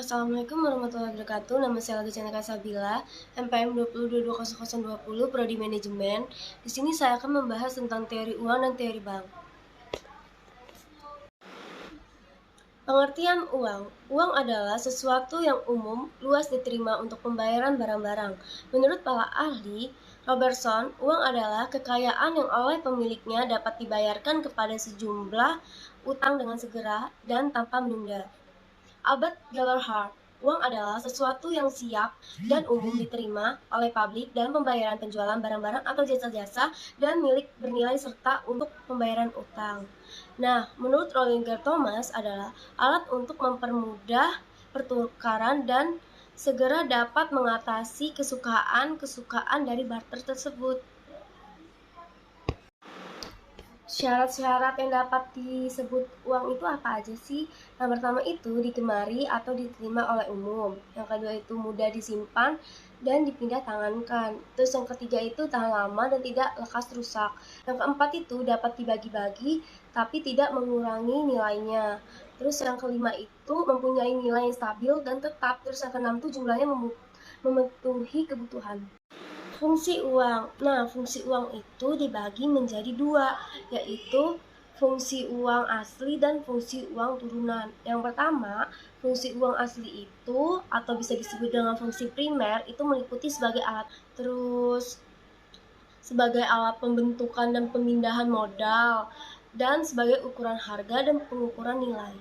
Assalamualaikum warahmatullahi wabarakatuh. Nama saya Laga Chandra Sabila, MPM 20220020, Prodi Manajemen. Di sini saya akan membahas tentang teori uang dan teori bank. Pengertian uang. Uang adalah sesuatu yang umum, luas diterima untuk pembayaran barang-barang. Menurut para ahli, Robertson, uang adalah kekayaan yang oleh pemiliknya dapat dibayarkan kepada sejumlah utang dengan segera dan tanpa menunda. Albert Gellerhart, uang adalah sesuatu yang siap dan umum diterima oleh publik dalam pembayaran penjualan barang-barang atau jasa-jasa dan milik bernilai serta untuk pembayaran utang. Nah, menurut Rollinger Thomas adalah alat untuk mempermudah pertukaran dan segera dapat mengatasi kesukaan dari barter tersebut. Syarat-syarat yang dapat disebut uang itu apa aja sih? Yang pertama itu digemari atau diterima oleh umum. Yang kedua itu mudah disimpan dan dipindah tangankan. Terus yang ketiga itu tahan lama dan tidak lekas rusak. Yang keempat itu dapat dibagi-bagi tapi tidak mengurangi nilainya. Terus yang kelima itu mempunyai nilai yang stabil dan tetap. Terus yang keenam itu jumlahnya memenuhi kebutuhan. Fungsi uang. Nah, fungsi uang itu dibagi menjadi dua, yaitu fungsi uang asli dan fungsi uang turunan. Yang pertama, fungsi uang asli itu atau bisa disebut dengan fungsi primer itu meliputi sebagai alat, terus sebagai alat pembentukan dan pemindahan modal, dan sebagai ukuran harga dan pengukuran nilai.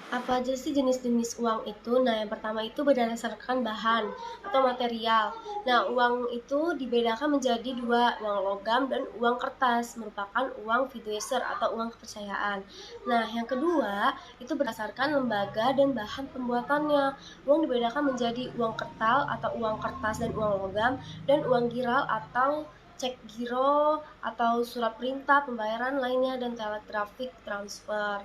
Apa aja sih jenis-jenis uang itu? Nah, yang pertama itu berdasarkan bahan atau material. Nah, uang itu dibedakan menjadi dua, uang logam dan uang kertas, merupakan uang fiduciar atau uang kepercayaan. Nah, yang kedua itu berdasarkan lembaga dan bahan pembuatannya. Uang dibedakan menjadi uang kertal atau uang kertas dan uang logam, dan uang giral atau cek giro atau surat perintah pembayaran lainnya, dan telegraphic transfer.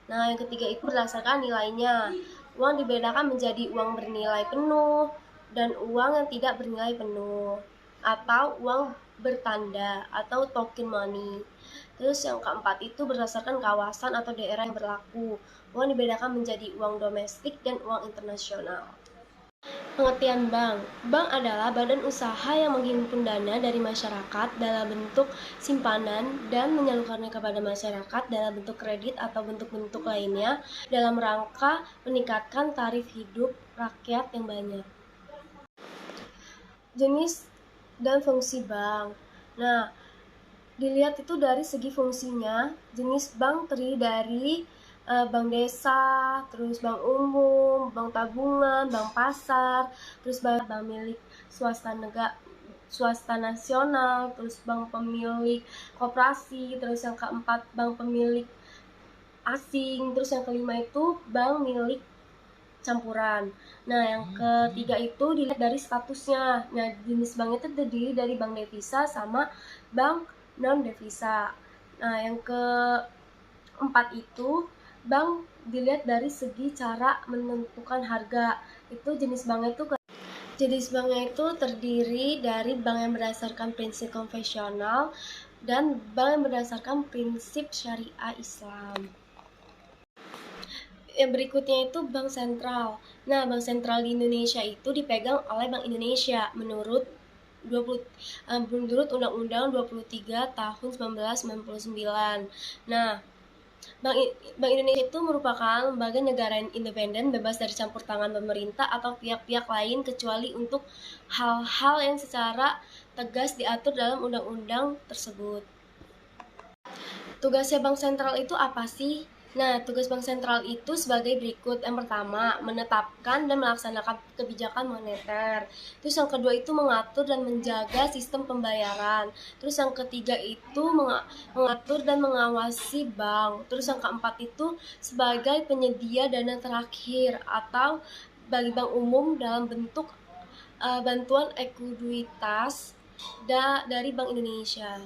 Nah, yang ketiga itu berdasarkan nilainya. Uang dibedakan menjadi uang bernilai penuh dan uang yang tidak bernilai penuh, atau uang bertanda atau token money. Terus yang keempat itu berdasarkan kawasan atau daerah yang berlaku. Uang dibedakan menjadi uang domestik dan uang internasional. Pengertian bank. Bank adalah badan usaha yang menghimpun dana dari masyarakat dalam bentuk simpanan dan menyalurkannya kepada masyarakat dalam bentuk kredit atau bentuk-bentuk lainnya dalam rangka meningkatkan taraf hidup rakyat yang banyak. Jenis dan fungsi bank. Nah, dilihat itu dari segi fungsinya, jenis bank terdiri dari bank desa, terus bank umum, bank tabungan, bank pasar, terus bank milik swasta nasional, terus bank pemilik koperasi, terus yang keempat bank pemilik asing, terus yang kelima itu bank milik campuran. Nah, yang ketiga itu dilihat dari statusnya. Nah, jenis bank itu terdiri dari bank devisa sama bank non devisa. Nah, yang keempat itu bank dilihat dari segi cara menentukan harga. Itu jenis banknya itu terdiri dari bank yang berdasarkan prinsip konvensional dan bank yang berdasarkan prinsip syariah Islam. Yang berikutnya itu bank sentral. Nah, bank sentral di Indonesia itu dipegang oleh Bank Indonesia menurut Undang-Undang 23 tahun 1999. Nah, Bank Indonesia itu merupakan lembaga negara independen bebas dari campur tangan pemerintah atau pihak-pihak lain kecuali untuk hal-hal yang secara tegas diatur dalam undang-undang tersebut. Tugasnya bank sentral itu apa sih? Nah, tugas bank sentral itu sebagai berikut. Yang pertama, menetapkan dan melaksanakan kebijakan moneter. Terus yang kedua itu mengatur dan menjaga sistem pembayaran. Terus yang ketiga itu mengatur dan mengawasi bank. Terus yang keempat itu sebagai penyedia dana terakhir atau bagi bank umum dalam bentuk bantuan ekuiditas dari Bank Indonesia.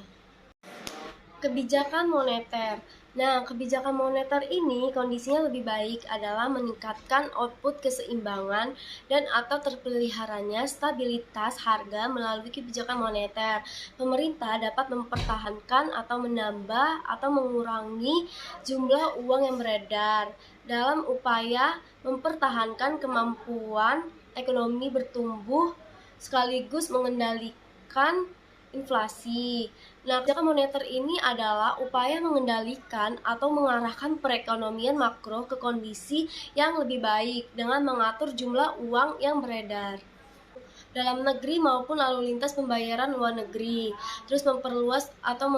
Kebijakan moneter. Nah, kebijakan moneter ini kondisinya lebih baik adalah meningkatkan output keseimbangan dan atau terpeliharanya stabilitas harga melalui kebijakan moneter. Pemerintah dapat mempertahankan atau menambah atau mengurangi jumlah uang yang beredar dalam upaya mempertahankan kemampuan ekonomi bertumbuh sekaligus mengendalikan inflasi. Nah, kebijakan moneter ini adalah upaya mengendalikan atau mengarahkan perekonomian makro ke kondisi yang lebih baik dengan mengatur jumlah uang yang beredar dalam negeri maupun lalu lintas pembayaran luar negeri. Terus memperluas atau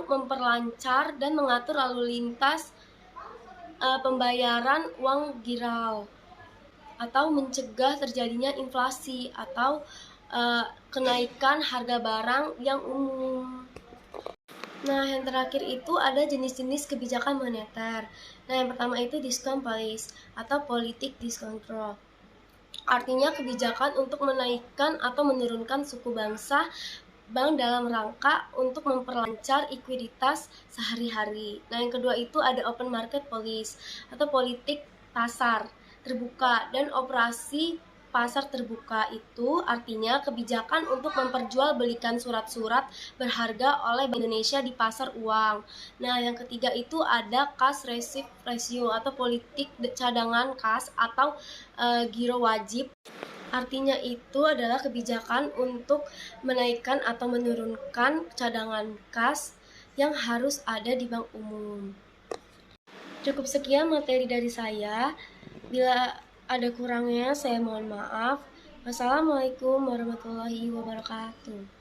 memperlancar dan mengatur lalu lintas pembayaran uang giral atau mencegah terjadinya inflasi atau kenaikan harga barang yang umum. Nah, yang terakhir itu ada jenis-jenis kebijakan moneter. Nah, yang pertama itu diskon policy atau politik diskon control. Artinya kebijakan untuk menaikkan atau menurunkan suku bangsa bank dalam rangka untuk memperlancar likuiditas sehari-hari. Nah, yang kedua itu ada open market policy atau politik pasar terbuka, dan operasi pasar terbuka itu artinya kebijakan untuk memperjualbelikan surat-surat berharga oleh Bank Indonesia di pasar uang. Nah, yang ketiga itu ada cash receipt ratio atau politik cadangan kas atau giro wajib. Artinya itu adalah kebijakan untuk menaikkan atau menurunkan cadangan kas yang harus ada di bank umum. Cukup sekian materi dari saya. Bila ada kurangnya, saya mohon maaf. Wassalamualaikum warahmatullahi wabarakatuh.